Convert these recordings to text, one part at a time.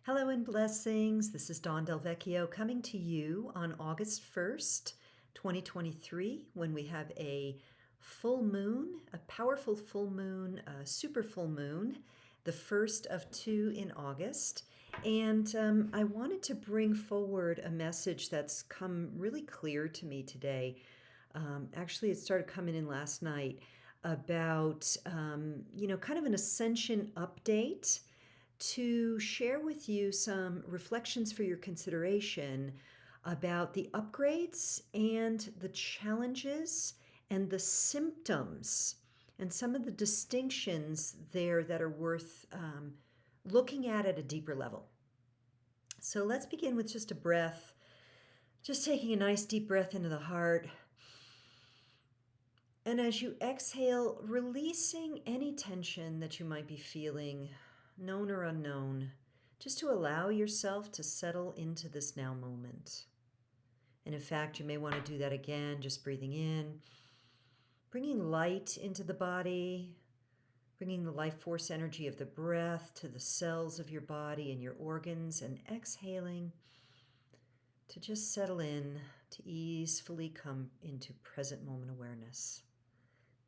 Hello and blessings. This is Dawn Del Vecchio coming to you on August 1st, 2023, when we have a full moon, a powerful full moon, a super full moon, the first of two in August. And I wanted to bring forward a message that's come really clear to me today. Actually, it started coming in last night about, kind of an ascension update to share with you some reflections for your consideration about the upgrades and the challenges and the symptoms and some of the distinctions there that are worth looking at a deeper level. So let's begin with just a breath, just taking a nice deep breath into the heart. And as you exhale, releasing any tension that you might be feeling, known or unknown, just to allow yourself to settle into this now moment. And in fact, you may want to do that again, just breathing in, bringing light into the body, bringing the life force energy of the breath to the cells of your body and your organs, and exhaling to just settle in, to easefully come into present moment awareness.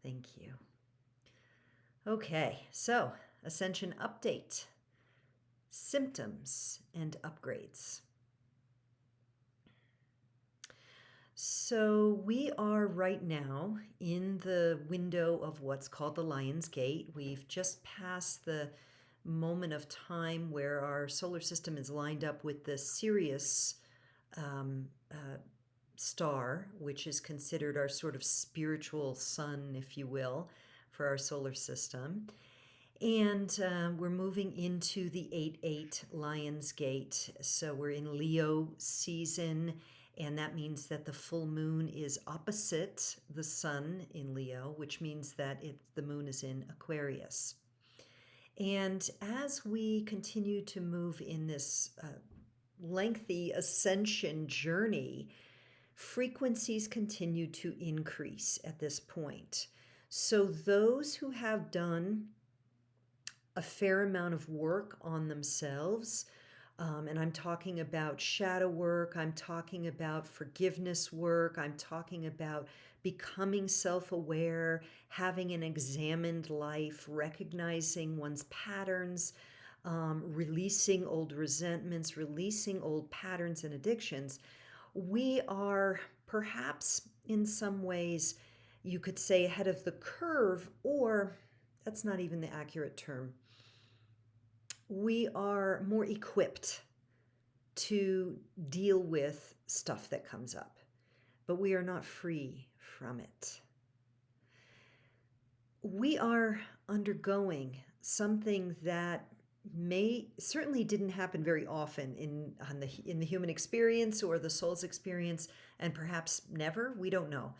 Thank you. Okay, so Ascension update, symptoms and upgrades. So we are right now in the window of what's called the Lion's Gate. We've just passed the moment of time where our solar system is lined up with the Sirius star, which is considered our sort of spiritual sun, if you will, for our solar system. And we're moving into the 8/8 Lion's Gate. So we're in Leo season, and that means that the full moon is opposite the sun in Leo, which means that the moon is in Aquarius. And as we continue to move in this lengthy ascension journey, frequencies continue to increase at this point. So those who have done a fair amount of work on themselves, and I'm talking about shadow work, I'm talking about forgiveness work, I'm talking about becoming self-aware, having an examined life, recognizing one's patterns, releasing old resentments, releasing old patterns and addictions. We are perhaps in some ways, you could say, ahead of the curve, or that's not even the accurate term. We are more equipped to deal with stuff that comes up, but we are not free from it. We are undergoing something that certainly didn't happen very often in the human experience or the soul's experience, and perhaps never, we don't know.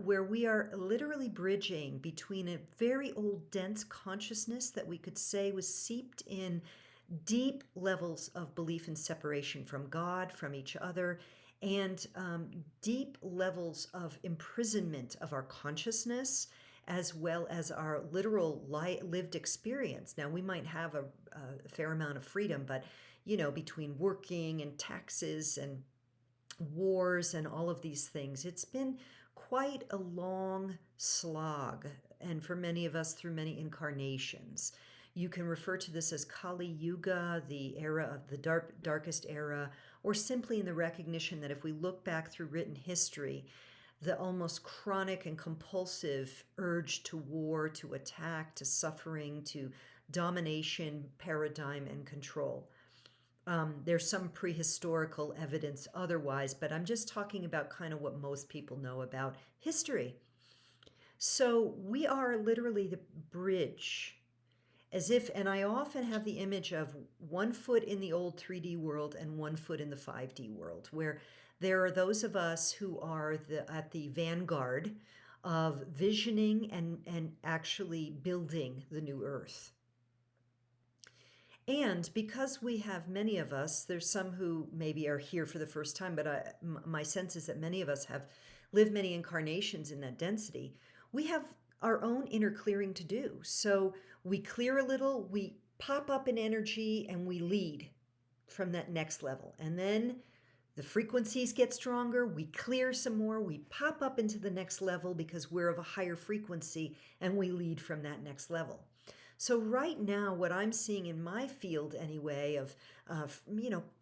Where we are literally bridging between a very old, dense consciousness that we could say was seeped in deep levels of belief in separation from God, from each other, and deep levels of imprisonment of our consciousness, as well as our literal lived experience. Now, we might have a fair amount of freedom, but, between working and taxes and wars and all of these things, it's been quite a long slog, and for many of us, through many incarnations. You can refer to this as Kali Yuga, the era of the darkest era, or simply in the recognition that if we look back through written history, the almost chronic and compulsive urge to war, to attack, to suffering, to domination, paradigm, and control. There's some prehistorical evidence otherwise, but I'm just talking about kind of what most people know about history. So we are literally the bridge, as if, and I often have the image of one foot in the old 3D world and one foot in the 5D world, where there are those of us who are at the vanguard of visioning and actually building the new earth. And because we have many of us, there's some who maybe are here for the first time, but my sense is that many of us have lived many incarnations in that density. We have our own inner clearing to do. So we clear a little, we pop up in energy, and we lead. from that next level. And then the frequencies get stronger, we clear some more, we pop up into the next level because we're of a higher frequency and we lead from that next level. So right now, what I'm seeing in my field anyway of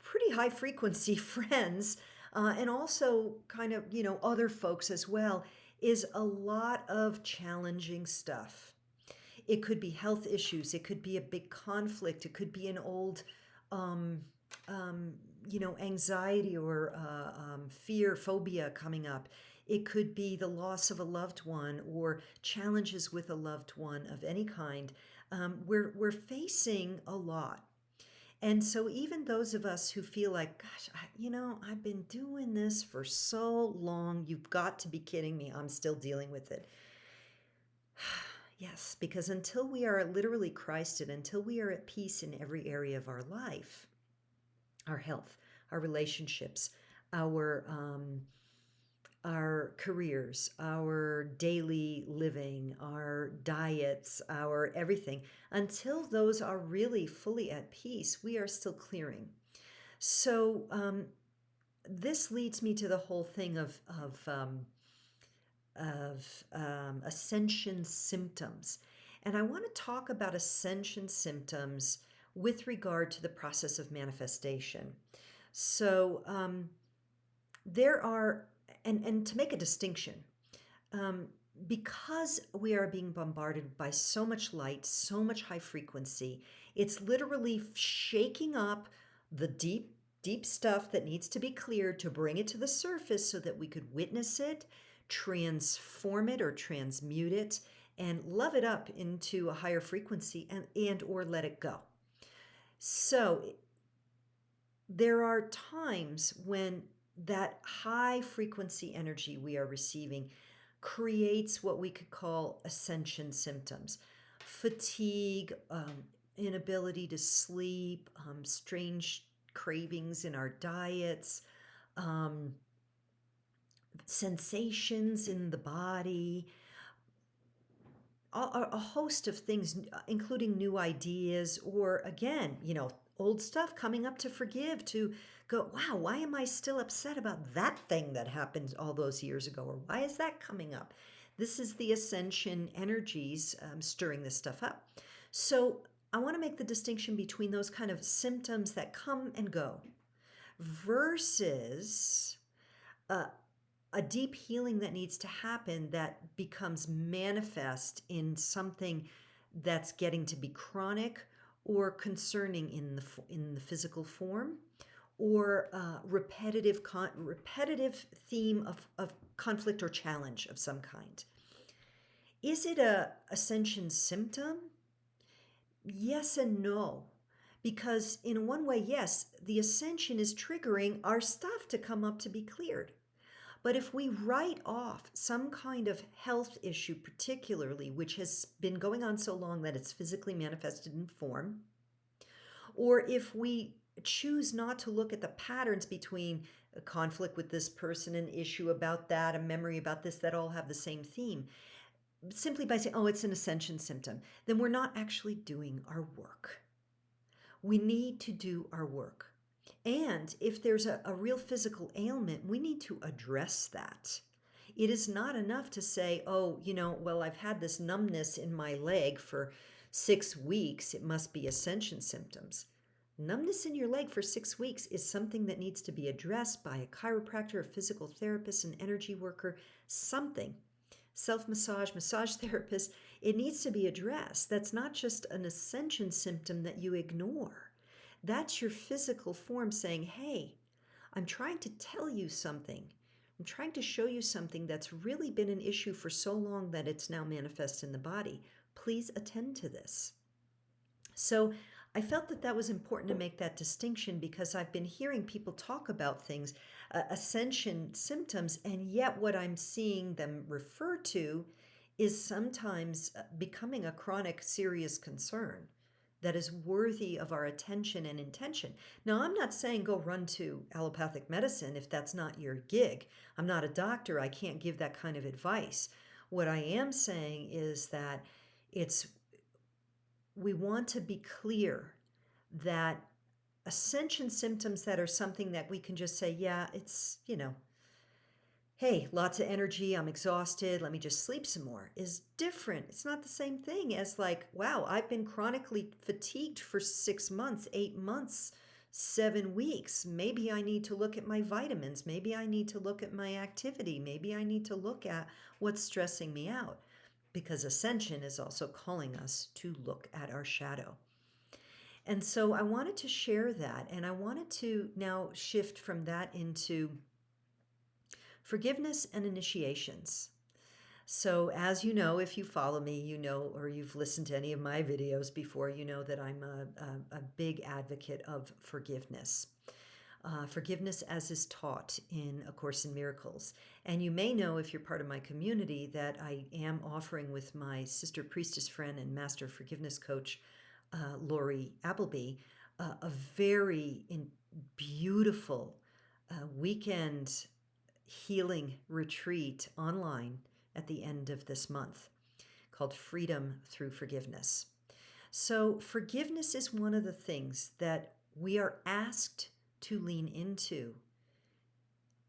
pretty high frequency friends, and also kind of, other folks as well, is a lot of challenging stuff. It could be health issues. It could be a big conflict. It could be an old, um, um, anxiety or fear, phobia coming up. It could be the loss of a loved one or challenges with a loved one of any kind. We're facing a lot. And so even those of us who feel like, gosh, I've been doing this for so long, you've got to be kidding me. I'm still dealing with it. Yes, because until we are literally Christed, until we are at peace in every area of our life, our health, our relationships, our our careers, our daily living, our diets, our everything, until those are really fully at peace, we are still clearing. So this leads me to the whole thing of ascension symptoms. And I want to talk about ascension symptoms with regard to the process of manifestation. So there are, and to make a distinction, um, because we are being bombarded by so much light, so much high frequency, it's literally shaking up the deep, deep stuff that needs to be cleared to bring it to the surface so that we could witness it, transform it or transmute it, and love it up into a higher frequency and or let it go. So there are times when that high frequency energy we are receiving creates what we could call ascension symptoms: fatigue, inability to sleep, strange cravings in our diets, um, sensations in the body, a host of things, including new ideas, or again, old stuff coming up to forgive, to go, wow, why am I still upset about that thing that happened all those years ago? Or why is that coming up? This is the ascension energies stirring this stuff up. So I want to make the distinction between those kind of symptoms that come and go versus a deep healing that needs to happen that becomes manifest in something that's getting to be chronic or concerning in the physical form, or repetitive theme of conflict or challenge of some kind. Is it a ascension symptom? Yes and no. Because in one way, yes, the ascension is triggering our stuff to come up to be cleared. But if we write off some kind of health issue, particularly, which has been going on so long that it's physically manifested in form, or if we choose not to look at the patterns between a conflict with this person, an issue about that, a memory about this, that all have the same theme, simply by saying, oh, it's an ascension symptom, then we're not actually doing our work. We need to do our work. And if there's a real physical ailment, we need to address that. It is not enough to say, oh, well, I've had this numbness in my leg for 6 weeks. It must be ascension symptoms. Numbness in your leg for 6 weeks is something that needs to be addressed by a chiropractor, a physical therapist, an energy worker, something. Self-massage, massage therapist. It needs to be addressed. That's not just an ascension symptom that you ignore. That's your physical form saying, hey, I'm trying to tell you something. I'm trying to show you something that's really been an issue for so long that it's now manifest in the body. Please attend to this. So I felt that that was important to make that distinction, because I've been hearing people talk about things, ascension symptoms, and yet what I'm seeing them refer to is sometimes becoming a chronic, serious concern that is worthy of our attention and intention. Now, I'm not saying go run to allopathic medicine if that's not your gig. I'm not a doctor. I can't give that kind of advice. What I am saying is that we want to be clear that ascension symptoms that are something that we can just say, yeah, it's, hey, lots of energy, I'm exhausted, let me just sleep some more, is different. It's not the same thing as like, wow, I've been chronically fatigued for 6 months, 8 months, 7 weeks. Maybe I need to look at my vitamins. Maybe I need to look at my activity. Maybe I need to look at what's stressing me out. Because ascension is also calling us to look at our shadow. And so I wanted to share that, and I wanted to now shift from that into forgiveness and initiations. So, as you know, if you follow me, you know, or you've listened to any of my videos before, you know that I'm a big advocate of forgiveness. Forgiveness as is taught in A Course in Miracles. And you may know, if you're part of my community, that I am offering with my sister priestess friend and master forgiveness coach, Lori Appleby, a very beautiful weekend healing retreat online at the end of this month called Freedom Through Forgiveness. So, forgiveness is one of the things that we are asked to lean into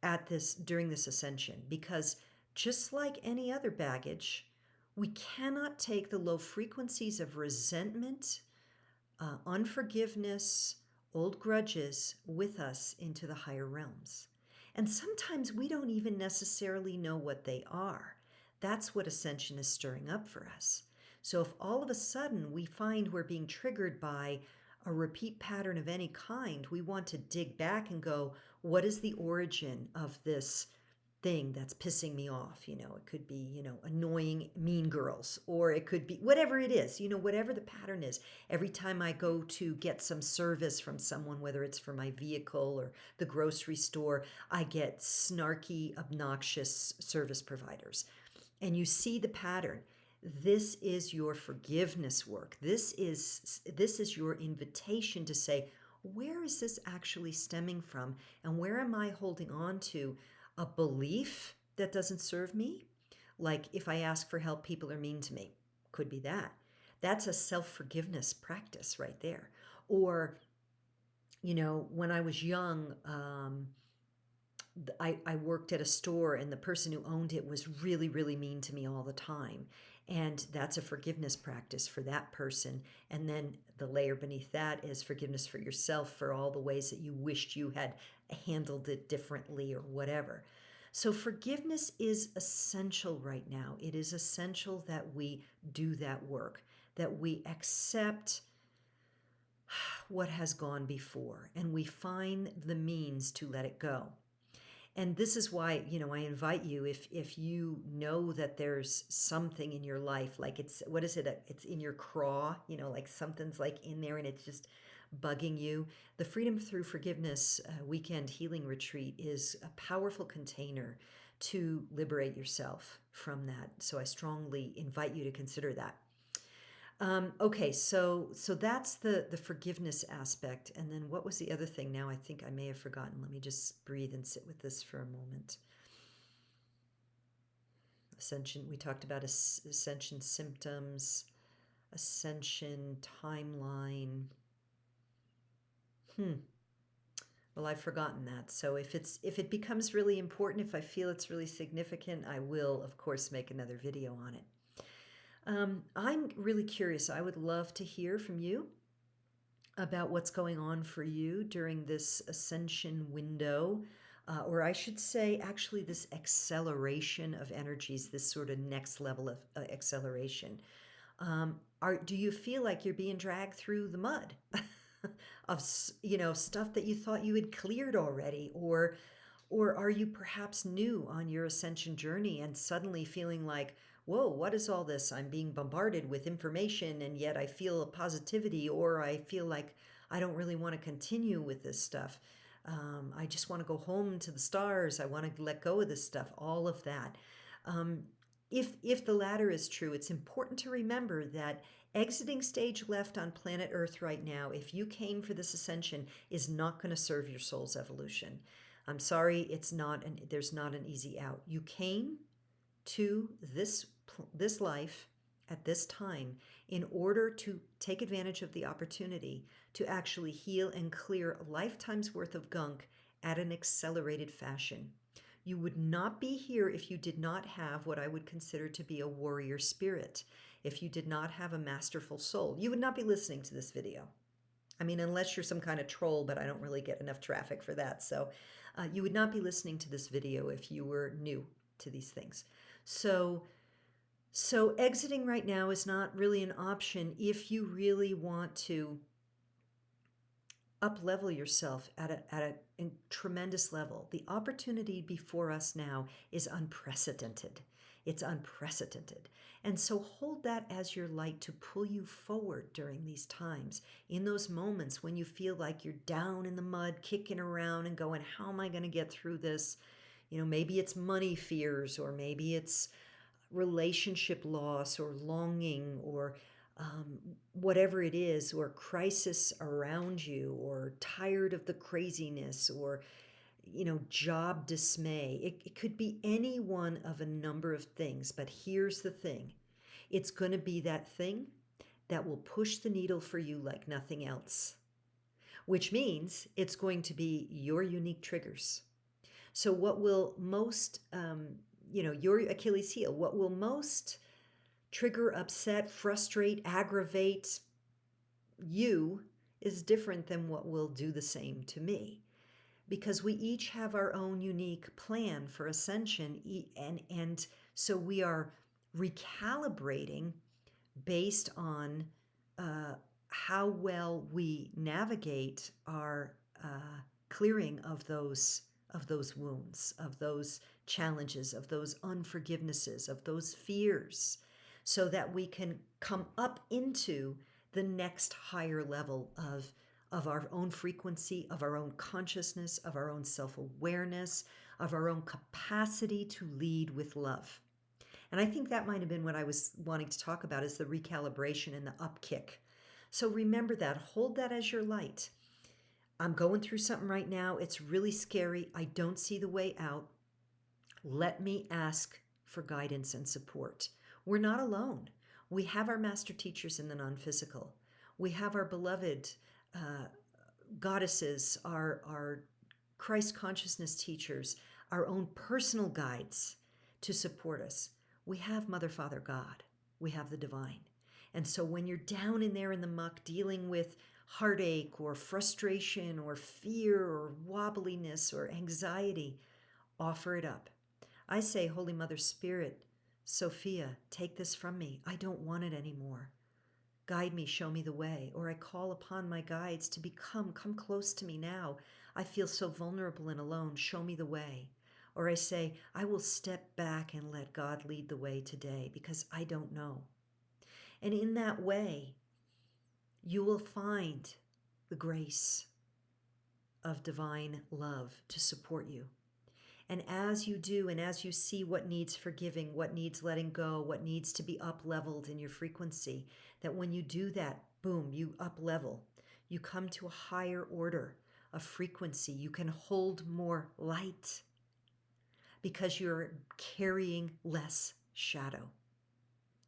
at this during this ascension, because just like any other baggage, we cannot take the low frequencies of resentment, unforgiveness, old grudges with us into the higher realms. And sometimes we don't even necessarily know what they are. That's what ascension is stirring up for us. So if all of a sudden we find we're being triggered by a repeat pattern of any kind, we want to dig back and go, what is the origin of this thing that's pissing me off? It could be, annoying mean girls, or it could be whatever it is, whatever the pattern is. Every time I go to get some service from someone, whether it's for my vehicle or the grocery store, I get snarky, obnoxious service providers. And you see the pattern. This is your forgiveness work. This is your invitation to say, where is this actually stemming from? And where am I holding on to a belief that doesn't serve me? Like, if I ask for help, people are mean to me. Could be that. That's a self-forgiveness practice right there. Or, when I was young, I worked at a store, and the person who owned it was really, really mean to me all the time. And that's a forgiveness practice for that person. And then the layer beneath that is forgiveness for yourself for all the ways that you wished you had handled it differently or whatever. So forgiveness is essential right now. It is essential that we do that work, that we accept what has gone before, and we find the means to let it go. And this is why, I invite you, if you know that there's something in your life, like what is it? It's in your craw, like something's like in there and it's just bugging you. The Freedom Through Forgiveness weekend healing retreat is a powerful container to liberate yourself from that. So I strongly invite you to consider that. Okay, so that's the forgiveness aspect. And then what was the other thing? Now I think I may have forgotten. Let me just breathe and sit with this for a moment. Ascension, we talked about ascension symptoms, ascension timeline. Well, I've forgotten that. So if it becomes really important, if I feel it's really significant, I will, of course, make another video on it. I'm really curious. I would love to hear from you about what's going on for you during this ascension window, or I should say, actually, this acceleration of energies, this sort of next level of acceleration. Do you feel like you're being dragged through the mud of stuff that you thought you had cleared already, or are you perhaps new on your ascension journey and suddenly feeling like, whoa, what is all this? I'm being bombarded with information, and yet I feel a positivity, or I feel like I don't really want to continue with this stuff. I just want to go home to the stars. I want to let go of this stuff, all of that. If the latter is true, it's important to remember that exiting stage left on planet Earth right now, if you came for this ascension, is not going to serve your soul's evolution. I'm sorry, there's not an easy out. You came to this life at this time in order to take advantage of the opportunity to actually heal and clear a lifetime's worth of gunk at an accelerated fashion. You would not be here if you did not have what I would consider to be a warrior spirit, if you did not have a masterful soul. You would not be listening to this video. I mean, unless you're some kind of troll, but I don't really get enough traffic for that. So you would not be listening to this video if you were new to these things. So exiting right now is not really an option if you really want to up-level yourself at a tremendous level. The opportunity before us now is unprecedented. It's unprecedented. And so hold that as your light to pull you forward during these times, in those moments when you feel like you're down in the mud, kicking around and going, how am I going to get through this? You know, maybe it's money fears, or maybe it's relationship loss or longing, or whatever it is, or crisis around you, or tired of the craziness, or job dismay. It could be any one of a number of things, but here's the thing. It's going to be that thing that will push the needle for you like nothing else, which means it's going to be your unique triggers. So what will most, your Achilles heel, what will most trigger, upset, frustrate, aggravate you is different than what will do the same to me. Because we each have our own unique plan for ascension, and so we are recalibrating based on how well we navigate our clearing of those wounds, of those challenges, of those unforgivenesses, of those fears, so that we can come up into the next higher level of our own frequency, of our own consciousness, of our own self-awareness, of our own capacity to lead with love. And I think that might have been what I was wanting to talk about, is the recalibration and the upkick. So remember that. Hold that as your light. I'm going through something right now. It's really scary. I don't see the way out. Let me ask for guidance and support. We're not alone. We have our master teachers in the non-physical. We have our beloved goddesses, our Christ consciousness teachers, our own personal guides to support us. We have Mother, Father, God. We have the divine. And so when you're down in there in the muck dealing with heartache or frustration or fear or wobbliness or anxiety, offer it up. I say, Holy Mother Spirit, Sophia, take this from me. I don't want it anymore. Guide me, show me the way. Or I call upon my guides to come close to me now. I feel so vulnerable and alone. Show me the way. Or I say, I will step back and let God lead the way today because I don't know. And in that way, you will find the grace of divine love to support you. And as you do, and as you see what needs forgiving, what needs letting go, what needs to be up-leveled in your frequency, that when you do that, boom, you up-level. You come to a higher order of frequency. You can hold more light because you're carrying less shadow.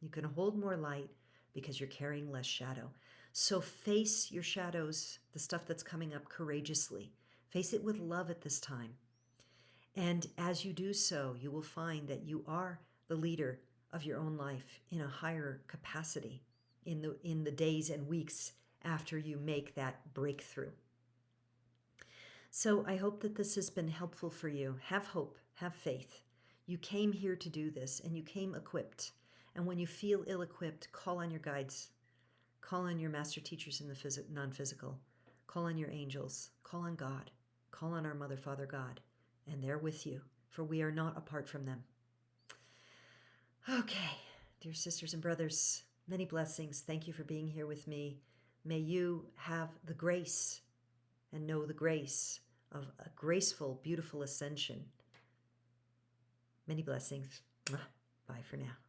You can hold more light because you're carrying less shadow. So face your shadows, the stuff that's coming up, courageously. Face it with love at this time. And as you do so, you will find that you are the leader of your own life in a higher capacity in the days and weeks after you make that breakthrough. So I hope that this has been helpful for you. Have hope, have faith. You came here to do this, and you came equipped. And when you feel ill-equipped, call on your guides. Call on your master teachers in the non-physical. Call on your angels. Call on God. Call on our Mother, Father, God. And they're with you, for we are not apart from them. Okay, dear sisters and brothers, many blessings. Thank you for being here with me. May you have the grace and know the grace of a graceful, beautiful ascension. Many blessings. Bye for now.